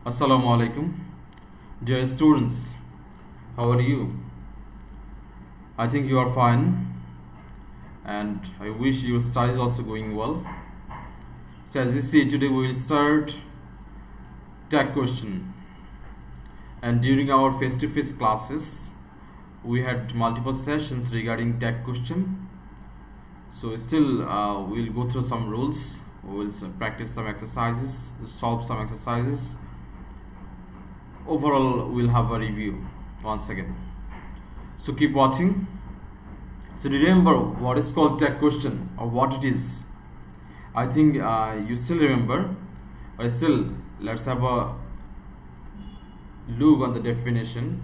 Assalamu alaikum. Dear students, how are you? I think you are fine, and I wish your studies also going well. So as you see, today we will start tag question, and during our face-to-face classes we had multiple sessions regarding tag question. So still we will go through some rules, we will practice some exercises, solve some exercises. Overall we'll have a review once again, so keep watching. So do you remember what is called tag question or what it is? I think you still remember, but still let's have a look on the definition.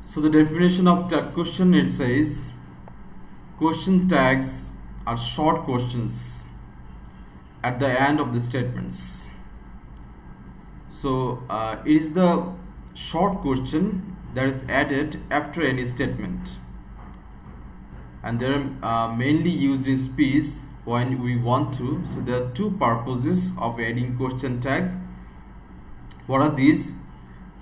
So the definition of tag question, it says question tags are short questions at the end of the statements. So it is the short question that is added after any statement, and they are mainly used in speech when we want to. So there are two purposes of adding question tag. What are these?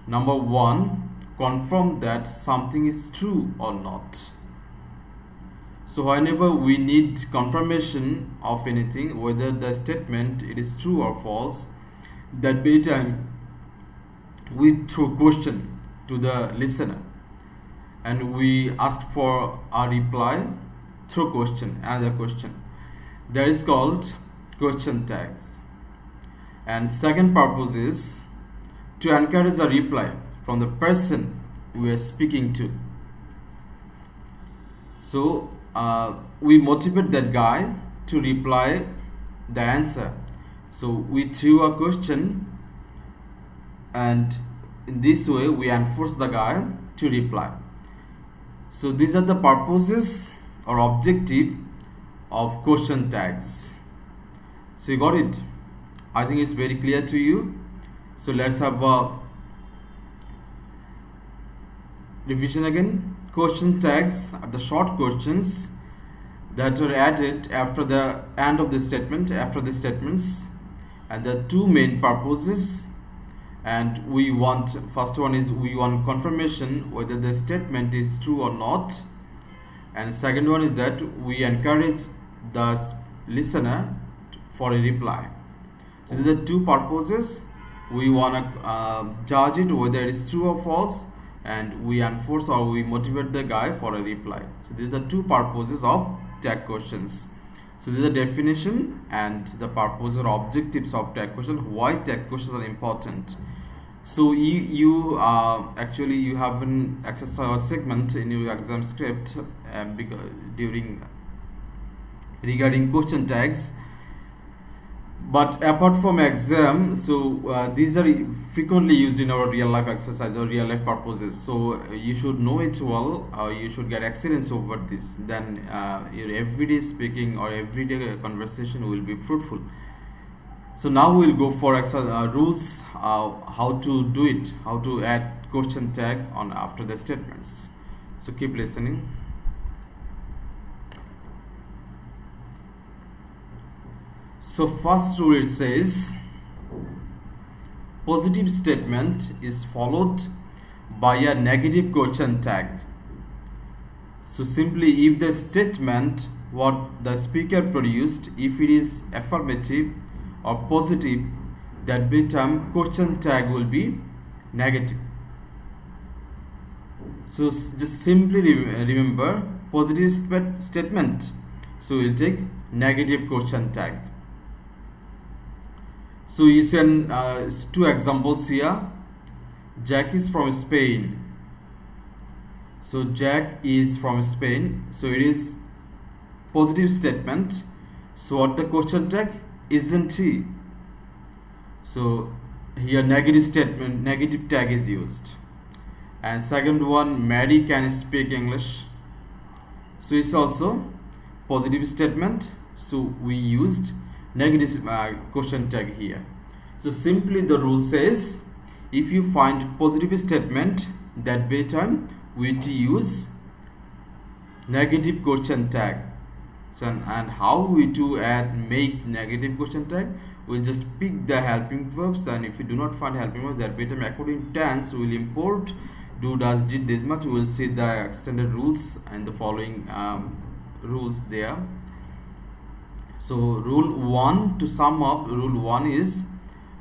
Number one, confirm that something is true or not. So whenever we need confirmation of anything, whether the statement it is true or false, that by time we throw question to the listener and we ask for a reply through question, another question, that is called question tags. And second purpose is to encourage a reply from the person we are speaking to. So we motivate that guy to reply the answer. So we threw a question, and in this way we enforce the guy to reply. So these are the purposes or objective of question tags. So you got it? I think it's very clear to you. So let's have a revision again. Question tags are the short questions that are added after the end of the statement, after the statements, and the two main purposes. And we want, first one is we want confirmation whether the statement is true or not, and second one is that we encourage the listener for a reply. So these are the two purposes. We want to judge it whether it is true or false, and we enforce or we motivate the guy for a reply. So these are the two purposes of tag questions. So this is the definition and the purpose or objectives of tag question. Why tag questions are important? So you actually you have an exercise or segment in your exam script regarding question tags. But apart from exam, so these are frequently used in our real life exercise or real life purposes. So you should know it well, you should get experience over this. Then your everyday speaking or everyday conversation will be fruitful. So now we will go for rules, how to do it, how to add question tag on after the statements. So keep listening. So first rule, it says positive statement is followed by a negative question tag. So simply, if the statement what the speaker produced, if it is affirmative or positive, that by time question tag will be negative. So just simply remember positive statement, so we'll take negative question tag. So you see two examples here. Jack is from Spain. So Jack is from Spain, so it is positive statement. So what the question tag? Isn't he? So here negative statement, negative tag is used. And second one, Mary can speak English. So it's also positive statement, so we used negative question tag here. So simply the rule says if you find positive statement, that by time we use negative question tag. So and how we to add make negative question tag? We'll just pick the helping verbs, and if we do not find helping verbs, that better according tense we'll import do, does, did, this much. We will see the extended rules and the following rules there. So rule 1, to sum up, rule 1 is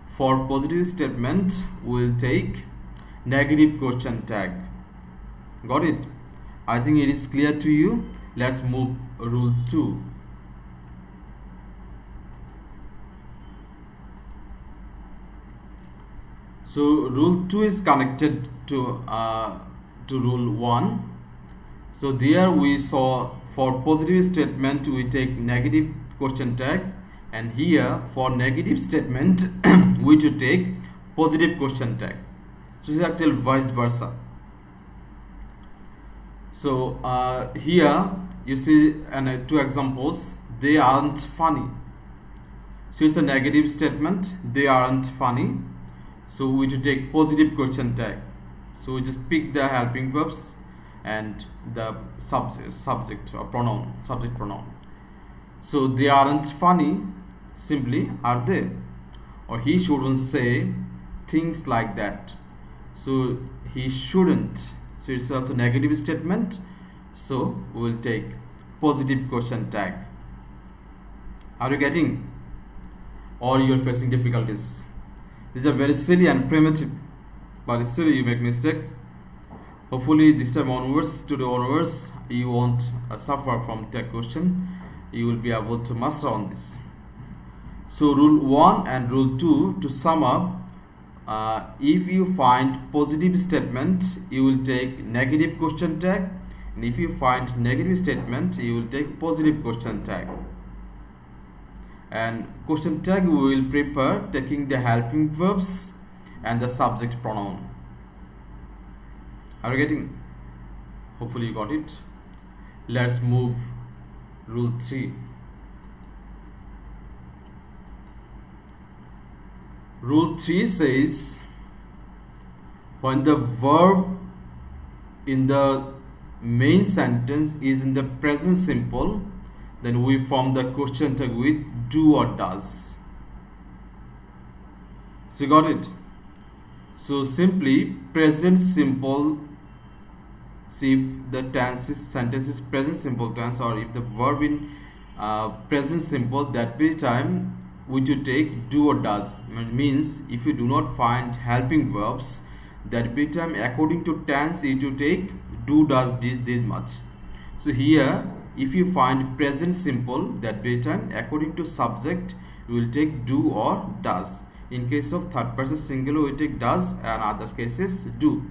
for positive statement we'll take negative question tag. Got it? I think it is clear to you. Let's move rule 2. So rule 2 is connected to rule 1. So there we saw for positive statement we take negative question tag, and here for negative statement we to take positive question tag. So it's actually vice versa. So here you see two examples. They aren't funny. So it's a negative statement. They aren't funny. So we to take positive question tag. So we just pick the helping verbs and the subject or pronoun, subject pronoun. So they aren't funny, simply are they? Or he shouldn't say things like that. So he shouldn't. So it's also negative statement. So we will take positive question tag. Are you getting? Or you are facing difficulties? These are very silly and primitive, but still you make mistake. Hopefully this time onwards, today onwards, you won't suffer from tag question. You will be able to master on this. So rule 1 and rule 2, to sum up, if you find positive statement, you will take negative question tag, and if you find negative statement, you will take positive question tag. And question tag we will prepare taking the helping verbs and the subject pronoun. Are you getting? Hopefully you got it. Let's move rule 3. Rule 3 says when the verb in the main sentence is in the present simple, then we form the question tag with do or does. So you got it? So simply present simple. See if the sentence is present simple tense, or if the verb in present simple, that very time we to take do or does. It means if you do not find helping verbs, that very time according to tense you to take do, does, this much. So here if you find present simple, that very time according to subject we will take do or does. In case of third person singular we take does, and other cases do.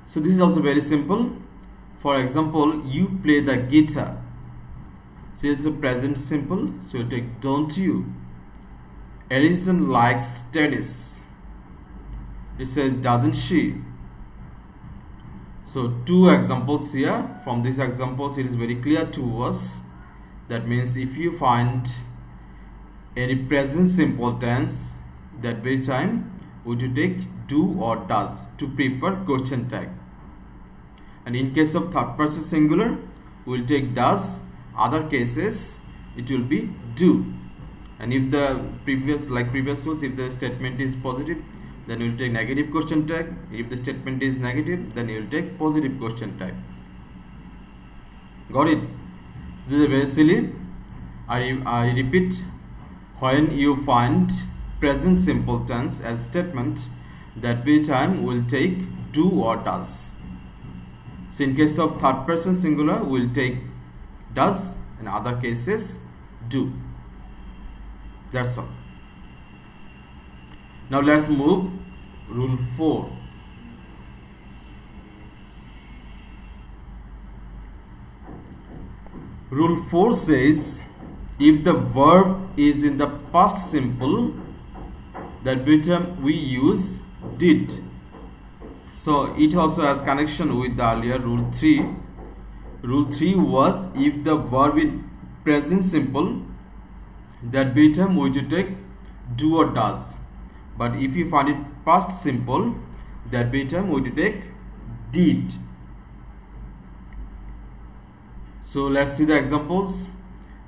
So this is also very simple. For example, you play the guitar. So it's a present simple, so you take don't you. Alison likes tennis. It says doesn't she. So two examples here. From these examples it is very clear to us. That means if you find any present simple tense, that very time we to take do or does to prepare question tag. And in case of third person singular we will take does, other cases it will be do. And if the previous rules, if the statement is positive, then you will take negative question tag. If the statement is negative, then you will take positive question tag. Got it? This is very silly. I repeat, when you find present simple tense as statement, that very time will take do or does. So in case of third person singular we will take does, in other cases do. That's all. Now let's move rule 4. Rule 4 says if the verb is in the past simple, that term we use did. So it also has connection with the earlier rule 3. Rule 3 was if the verb in present simple, that term we to take do or does. But if you find it past simple, that term we to take did. So let's see the examples.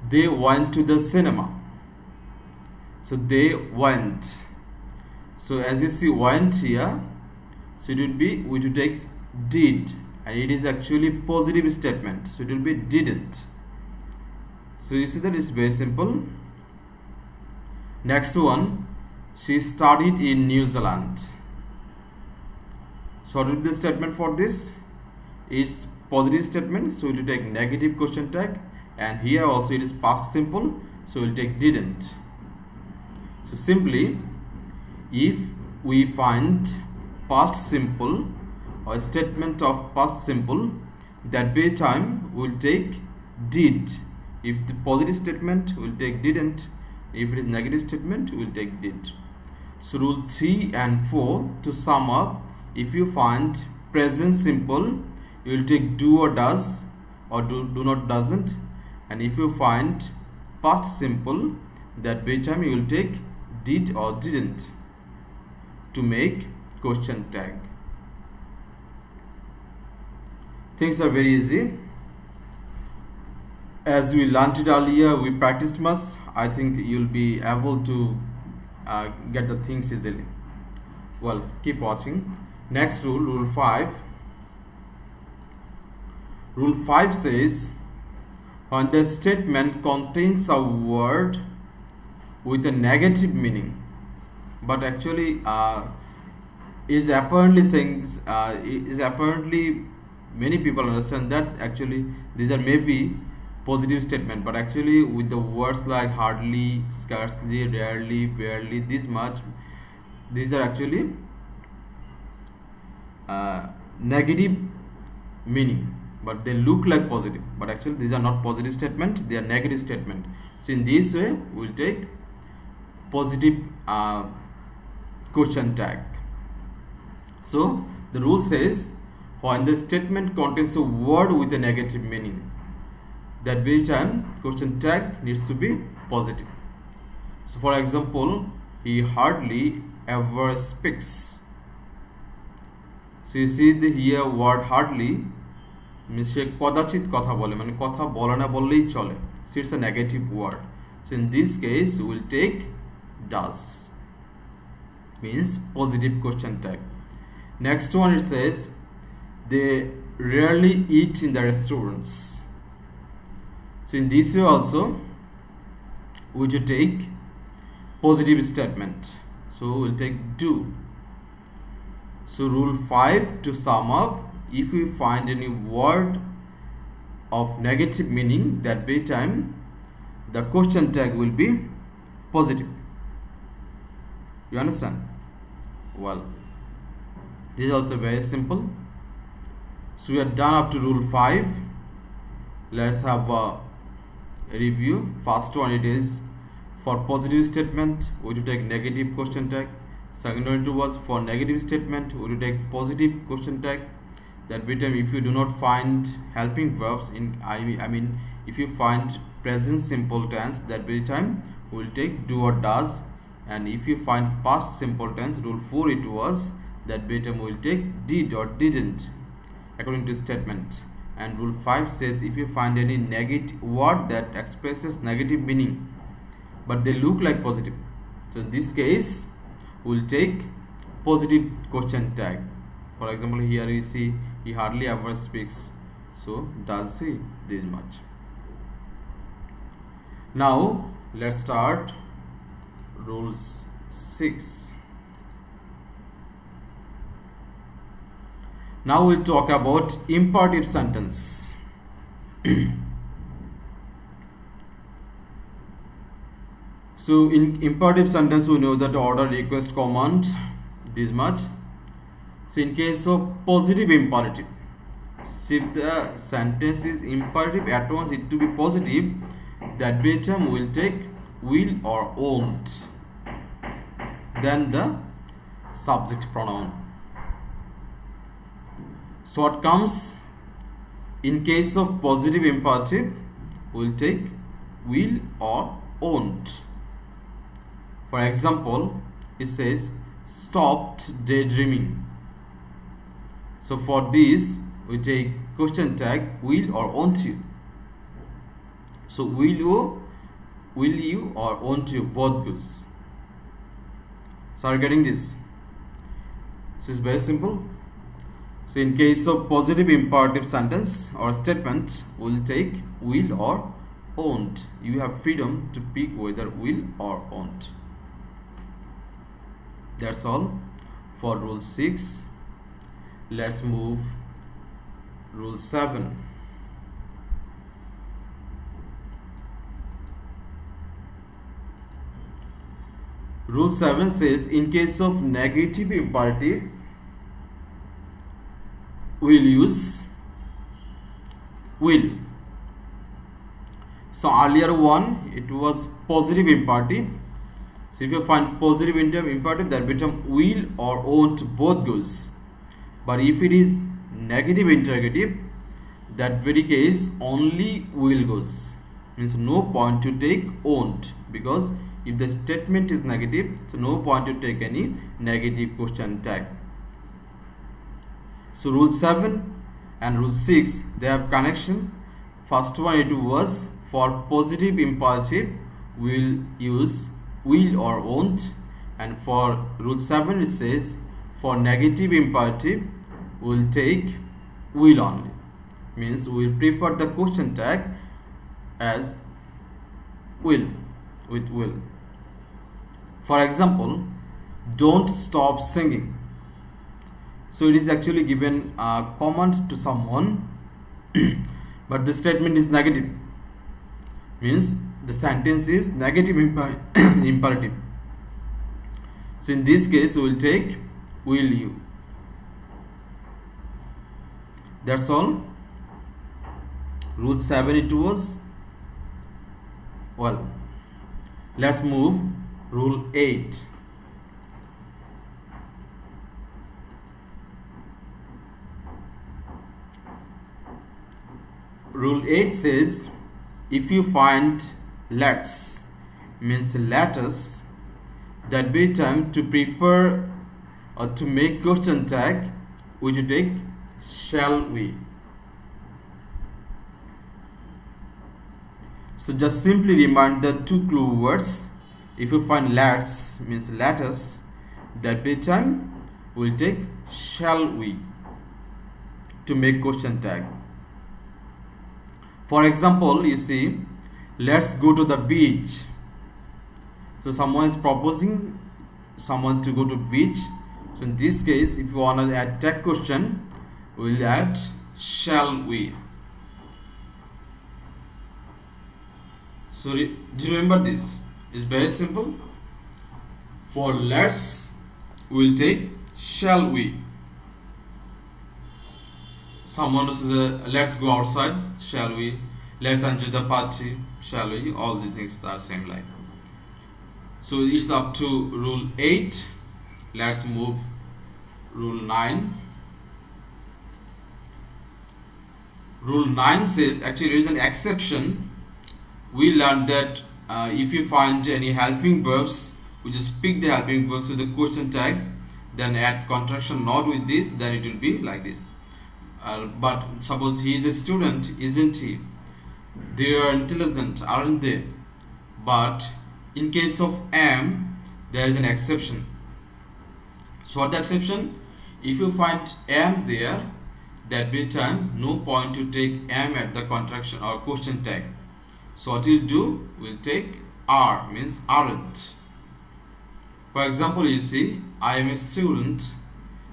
They went to the cinema. So they went. So as you see went here, so it would be, we to take did, and it is actually positive statement, so it will be didn't. So you see that it's very simple. Next one, she studied in New Zealand. So what will be the statement for this? Is positive statement, so we'll take negative question tag, and here also it is past simple, so we'll take didn't. So simply, if we find past simple or a statement of past simple, that be time we'll take did. If the positive statement, we'll take didn't. If it is negative statement, we'll take did. So rule 3 and 4, to sum up, if you find present simple, you will take do or does, or do not doesn't. And if you find past simple, that be time you will take did or didn't to make question tag. Things are very easy. As we learned it earlier, we practiced much. I think you'll be able to get the things easily. Well, keep watching. Next rule, rule 5. Rule 5 says, when the statement contains a word with a negative meaning, but actually is apparently saying is apparently many people understand that actually these are maybe positive statement, but actually with the words like hardly, scarcely, rarely, barely, this much, these are actually negative meaning, but they look like positive, but actually these are not positive statements, they are negative statement. So in this way we'll take positive question tag. So the rule says, when the statement contains a word with a negative meaning, that very time question tag needs to be positive. So for example, he hardly ever speaks. So you see the here word hardly means she kodachit kotha bole, mane kotha bole na bollei chole. So it's a negative word. So in this case we will take does, means positive question tag. Next one, it says they rarely eat in the restaurants. So in this way also we should take positive statement, so we'll take do. So rule 5, to sum up, if we find any word of negative meaning, that be time the question tag will be positive. You understand? Well, this is also very simple. So we are done up to rule 5. Let's have a review. First one, it is for positive statement we to take negative question tag. Second one, it was for negative statement we to take positive question tag. That be time if you do not find helping verbs in I mean if you find present simple tense, that be time we will take do or does. And if you find past simple tense, rule 4 it was, that be time we will take did or didn't according to statement. And rule 5 says, if you find any negative word that expresses negative meaning but they look like positive, so in this case we will take positive question tag. For example, here you see he hardly ever speaks, so does he this much. Now let's start rules 6. Now we'll talk about imperative sentence. So in imperative sentence we know that order, request, command, this much. So in case of positive imperative, so if the sentence is imperative at once it to be positive, that be term will take will or won't, then the subject pronoun. So what comes in case of positive imperative, will take will or won't. For example, it says stopped daydreaming. So for this we take question tag will or won't you. So will you or won't you, both goes. So are you getting this? This is very simple. So in case of positive imperative sentence or statement, we'll take will or won't. You have freedom to pick whether will or won't. That's all for rule 6. Let's move rule 7. Rule 7 says in case of negative imperative, we'll use will. So earlier one, it was positive imperative. So if you find positive imperative, that become will or won't, both goes. But if it is negative interrogative, that very case only will goes. Means no point to take won't, because if the statement is negative, so no point to take any negative question tag. So rule 7 and rule 6, they have connection. First one, it was for positive imperative, we'll use will or won't, and for rule 7 it says for negative imperative we'll take will only. Means we'll prepare the question tag as will, with will. For example, don't stop singing. So it is actually given a command to someone but the statement is negative, means the sentence is negative imperative. So in this case we will take will you. That's all. Rule 7 it was. Well, let's move rule 8. Rule 8 says if you find let's, means let us, that be time to prepare or to make question tag, we to take shall we. So just simply remind the two clue words. If you find let's, means let us, that be time we'll take shall we to make question tag. For example, you see, let's go to the beach. So someone is proposing someone to go to beach. So in this case, if you want to add tag question, we'll add shall we. So do you remember this? It's very simple. For let's, we'll take shall we. Someone says let's go outside, shall we? Let's enjoy the party, shall we? All the things are same like. So it's up to rule 8. Let's move rule 9. Rule 9 says, actually there is an exception. We learned that if you find any helping verbs, we just pick the helping verbs with the question tag, then add contraction not with this, then it will be like this. But suppose he is a student, isn't he? They are intelligent, aren't they? But in case of am, there is an exception. So what the exception? If you find am there, that be time no point to take am at the contraction or question tag. So what we'll do, we'll take are, means aren't. For example, you see, I am a student,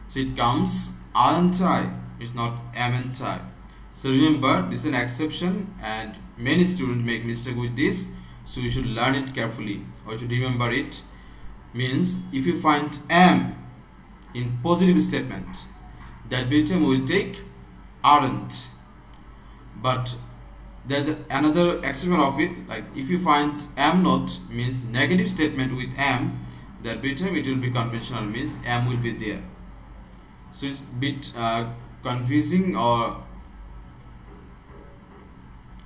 so it comes aren't I, it's not amn't I. So remember, this is an exception and many students make mistake with this, so you should learn it carefully or you should remember it. Means if you find am in positive statement, that bottom will take aren't. But there's another exception of it, like if you find am not, means negative statement with am, that bottom it will be conventional, means am will be there. So it's a bit confusing, or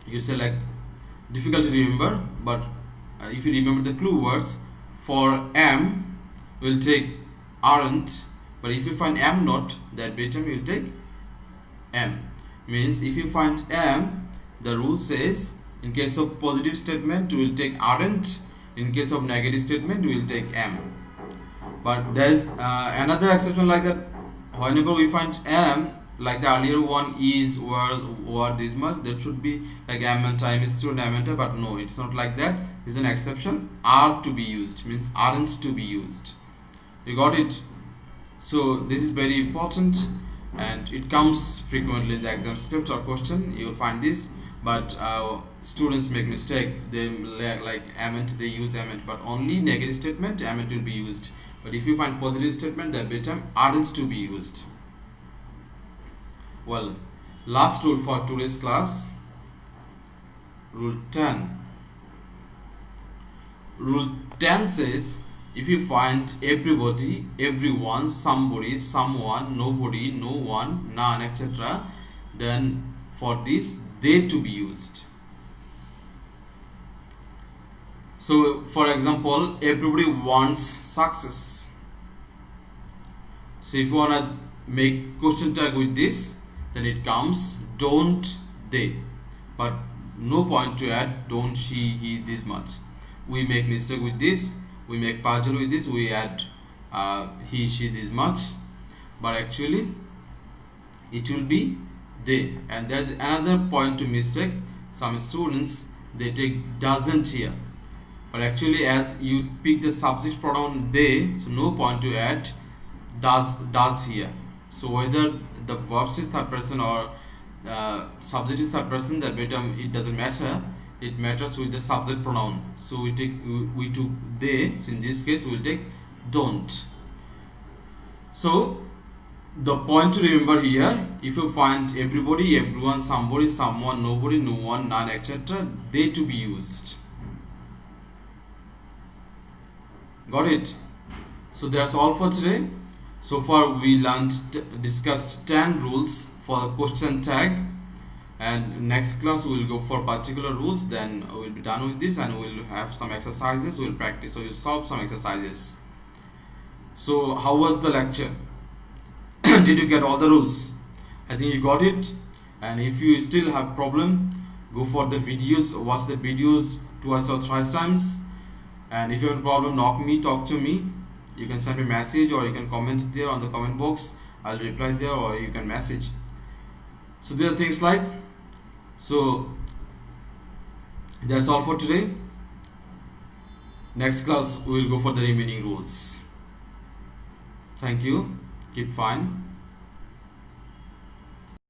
you say like difficult to remember, but if you remember the clue words, for am will take aren't, but if you find am not, that bottom will take am. Means if you find am, the rule says In case of positive statement, we will take aren't. In case of negative statement, we will take am. But there is another exception like that. Whenever we find am, like the earlier one, is, were, this much, that should be like am and time is true, am and, but no, it's not like that. It's an exception. Are to be used means aren't to be used. You got it? So this is very important, and it comes frequently in the exam script or question. You will find this, but students make mistake. They like ament, they use ament, but only negative statement ament will be used. But if you find positive statement, that better aren't to be used. Well, last rule for today's class, rule 10. Rule 10 says, if you find everybody, everyone, somebody, someone, nobody, no one, none, etc., then for this they to be used. So for example, everybody wants success. So if you want to make question tag with this, then it comes don't they, but no point to add don't she, he, this much. We make mistake with this, we make puzzle with this, we add he, she, this much, but actually it will be they. And there's another point to mistake. Some students, they take doesn't here, but actually as you pick the subject pronoun they, so no point to add does here. So whether the verb is third person or subject is third person, that it doesn't matter. It matters with the subject pronoun. So we took they, so in this case we'll take don't. So the point to remember here, if you find everybody, everyone, somebody, someone, nobody, no one, none, etc., they to be used. Got it? So that's all for today. So far we discussed 10 rules for question tag, and next class we will go for particular rules. Then we will be done with this, and we will have some exercises. We will practice, so we will solve some exercises. So how was the lecture? Did you get all the rules? I think you got it. And if you still have problem, go for the videos, watch the videos twice or thrice times. And if you have a problem, talk to me. You can send me a message, or you can comment there on the comment box. I'll reply there, or you can message. So there are things like, so that's all for today. Next class we will go for the remaining rules. Thank you. Keep fine.